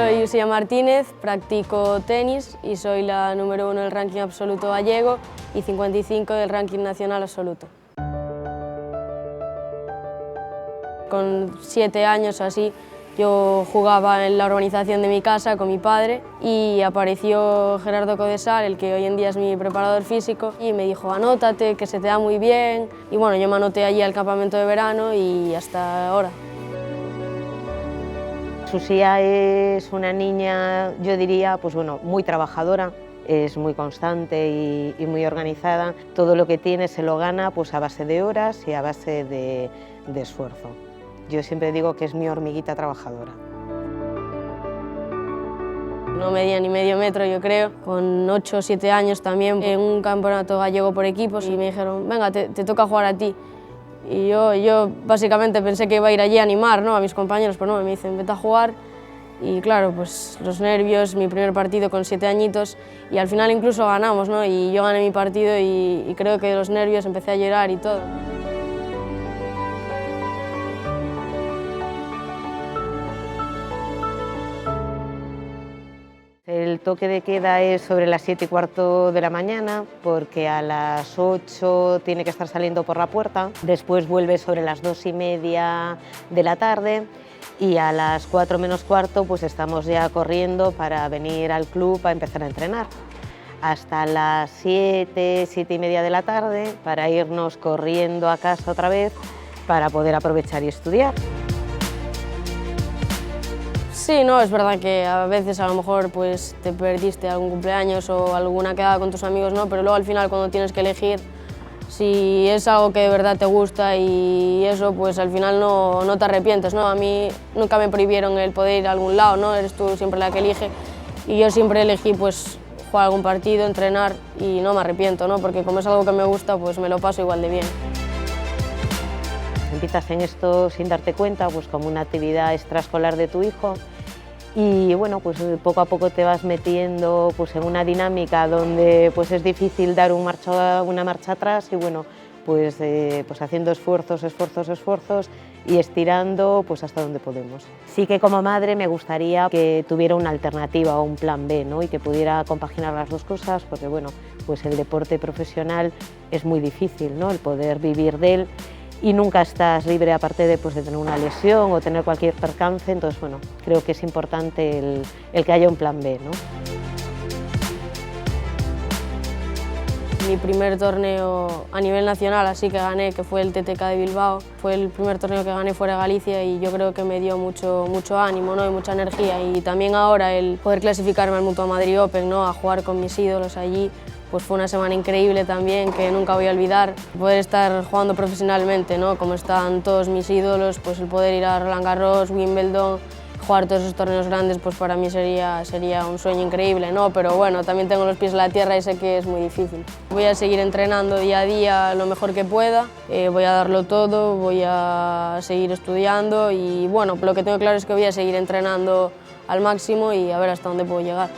Soy Uxía Martínez, practico tenis y soy la número 1 del ranking absoluto gallego y 55 del ranking nacional absoluto. Con 7 años o así, yo jugaba en la urbanización de mi casa con mi padre y apareció Gerardo Codesal, el que hoy en día es mi preparador físico, y me dijo: anótate, que se te da muy bien. Y bueno, yo me anoté allí al campamento de verano y hasta ahora. Uxía es una niña, yo diría, pues bueno, muy trabajadora, es muy constante y muy organizada. Todo lo que tiene se lo gana pues a base de horas y a base de esfuerzo. Yo siempre digo que es mi hormiguita trabajadora. No medía ni medio metro, yo creo, con 8 o 7 años también, en un campeonato gallego por equipos, y me dijeron: venga, te toca jugar a ti. Y yo básicamente pensé que iba a ir allí a animar, ¿no?, a mis compañeros, pero no, me dicen: vete a jugar. Y claro, pues los nervios, mi primer partido con 7 añitos, y al final incluso ganamos, ¿no?, y yo gané mi partido y creo que de los nervios empecé a llorar y todo. El toque de queda es sobre las 7:15 de la mañana, porque a las 8 tiene que estar saliendo por la puerta, después vuelve sobre las 2:30 de la tarde y a las 4 menos cuarto pues estamos ya corriendo para venir al club a empezar a entrenar. Hasta las 7, 7:30 de la tarde para irnos corriendo a casa otra vez para poder aprovechar y estudiar. Sí, no, es verdad que a veces a lo mejor pues te perdiste algún cumpleaños o alguna quedada con tus amigos, ¿no?, pero luego al final cuando tienes que elegir, si es algo que de verdad te gusta y eso, pues al final no te arrepientes, ¿no? A mí nunca me prohibieron el poder ir a algún lado, ¿no? Eres tú siempre la que elige, y yo siempre elegí pues jugar algún partido, entrenar, y no me arrepiento, ¿no?, porque como es algo que me gusta, pues me lo paso igual de bien. Empiezas en esto sin darte cuenta, pues como una actividad extraescolar de tu hijo, y bueno, pues poco a poco te vas metiendo pues en una dinámica donde pues es difícil dar una marcha atrás, y bueno, pues haciendo esfuerzos y estirando pues hasta donde podemos. Sí que como madre me gustaría que tuviera una alternativa o un plan B, ¿no?, y que pudiera compaginar las dos cosas, porque bueno, pues el deporte profesional es muy difícil, ¿no?, el poder vivir de él, y nunca estás libre, aparte de tener una lesión o tener cualquier percance. Entonces bueno, creo que es importante el que haya un plan B, ¿no? Mi primer torneo a nivel nacional así que gané, que fue el TTK de Bilbao, fue el primer torneo que gané fuera de Galicia, y yo creo que me dio mucho ánimo, ¿no?, y mucha energía. Y también ahora el poder clasificarme al Mutua Madrid Open, ¿no?, a jugar con mis ídolos allí, pues fue una semana increíble también, que nunca voy a olvidar. Poder estar jugando profesionalmente, ¿no?, como están todos mis ídolos, pues el poder ir a Roland Garros, Wimbledon, jugar todos esos torneos grandes, pues para mí sería un sueño increíble, ¿no? Pero bueno, también tengo los pies en la tierra y sé que es muy difícil. Voy a seguir entrenando día a día lo mejor que pueda, voy a darlo todo, voy a seguir estudiando y bueno, lo que tengo claro es que voy a seguir entrenando al máximo y a ver hasta dónde puedo llegar.